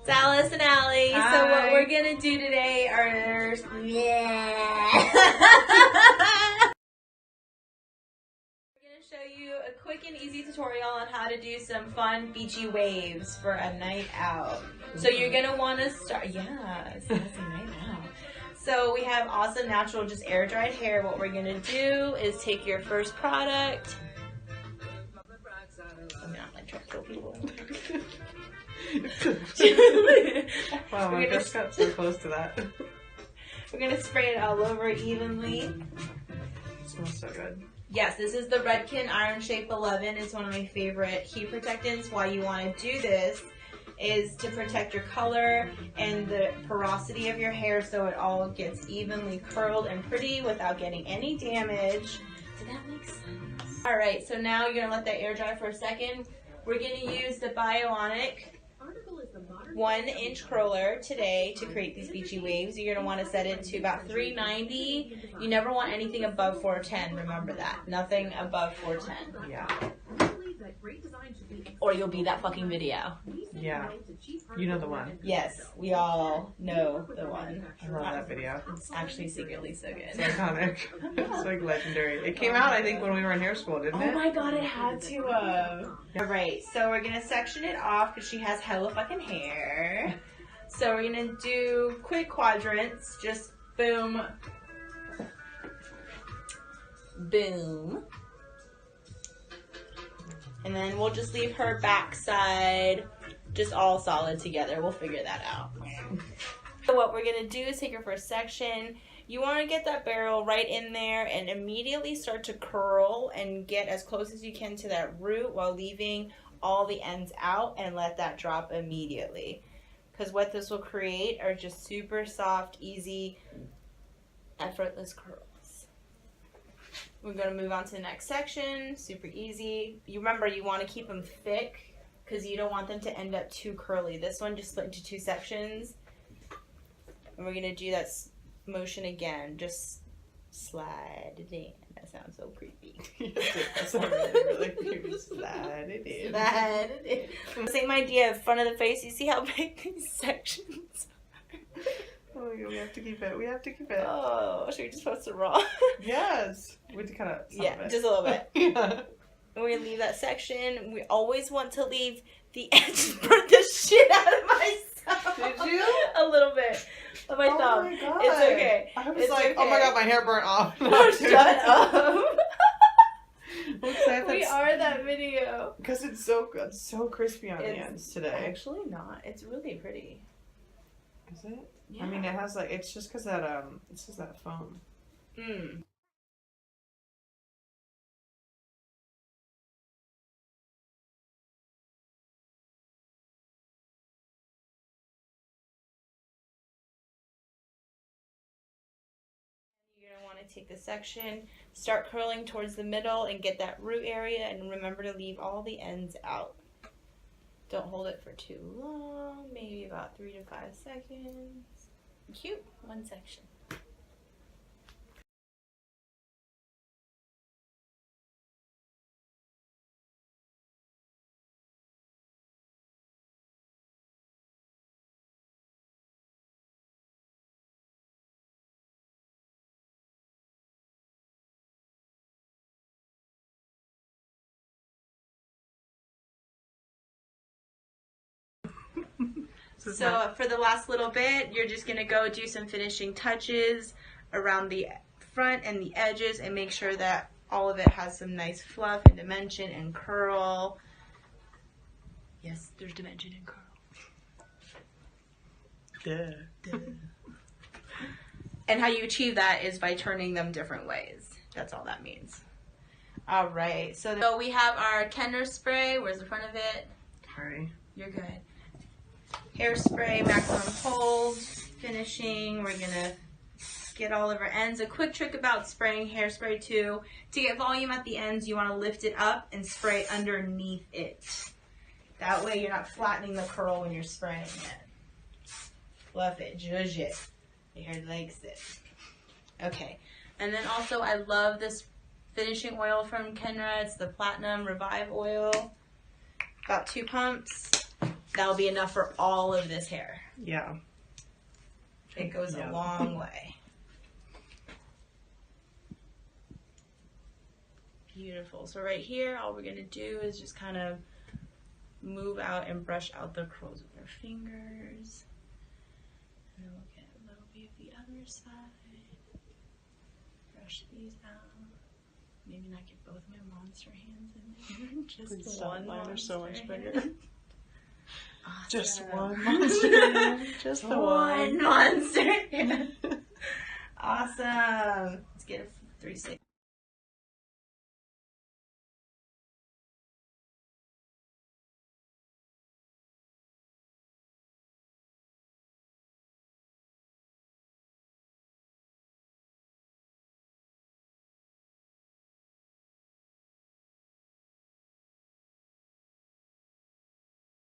It's Alice and Allie. Hi. So what we're gonna do today are show you a quick and easy tutorial on how to do some fun beachy waves for a night out. So you're gonna want to start, yes, that's a night out. So we have awesome natural just air dried hair. What we're gonna do is take your first product. I'm not like trying to kill people. Wow, my breast got so close to that. We're gonna spray it all over evenly. It smells so good. Yes, this is the Redken Iron Shape 11. It's one of my favorite heat protectants. Why you want to do this is to protect your color and the porosity of your hair so it all gets evenly curled and pretty without getting any damage. Did that make sense? Alright, so now you're going to let that air dry for a second. We're going to use the Bionic 1-inch curler today to create these beachy waves. You're going to want to set it to about 390. You never want anything above 410. Remember that. Nothing above 410. Yeah. Or you'll be that fucking video. Yeah. You know the one. Yes, we all know the one. I love that video. It's actually secretly so It's good. iconic. It's like legendary. It came out, I think, when we were in hair school, didn't it? Oh my god, it had to. Alright, so we're gonna section it off because she has hella fucking hair. So we're gonna do quick quadrants. Just boom. Boom. And then we'll just leave her backside just all solid together. We'll figure that out. So what we're going to do is take your first section. You want to get that barrel right in there and immediately start to curl and get as close as you can to that root while leaving all the ends out and let that drop immediately. Because what this will create are just super soft, easy, effortless curls. We're going to move on to the next section. Super easy. You remember, you want to keep them thick because you don't want them to end up too curly. This one just split into 2 sections. And we're going to do that motion again. Just slide it in. That sounds so creepy. That sounds really creepy. Slide it in. Slide it in. Same idea. Front of the face. You see how big these sections are? Oh, yeah, we have to keep it. We have to keep it. Oh, should we just post it raw? Yes. We have to kind of. Yeah, just a little bit. Yeah. And we're going to leave that section. We always want to leave the edge. Burn the shit out of myself. Did you? A little bit of my thumb. Oh my god. It's okay. I was It's like, okay. oh my god, my hair burnt off. Oh, shut up. Oops, We are that video. Because it's so good. So crispy on the It's ends today. Actually not. It's really pretty. Is it? Yeah. I mean, it has like, it's just because that, it's just that foam. Mm. You're going to want to take the section, start curling towards the middle and get that root area, and remember to leave all the ends out. Don't hold it for too long, maybe about 3 to 5 seconds. Cute, one section. So for the last little bit, you're just going to go do some finishing touches around the front and the edges and make sure that all of it has some nice fluff and dimension and curl. Yes, there's dimension and curl. Duh. And how you achieve that is by turning them different ways. That's all that means. All right, so we have our Kenra spray. Where's the front of it? Sorry. You're good. Hairspray, maximum hold, finishing. We're gonna get all of our ends. A quick trick about spraying hairspray too, to get volume at the ends, you want to lift it up and spray underneath it. That way you're not flattening the curl when you're spraying it. Fluff it, zhuzh it. Your hair likes it. Okay, and then also I love this finishing oil from Kenra. It's the Platinum Revive Oil. About 2 pumps. that'll be enough for all of this hair. Yeah. It goes a long way. Beautiful. So right here, all we're going to do is just kind of move out and brush out the curls with our fingers. And then we'll get a little bit of the other side. Brush these out. Maybe not get both my monster hands in there. Just one monster. Mine are so much bigger. Awesome. Just one monster. Just the one monster. Awesome. Let's get a 360.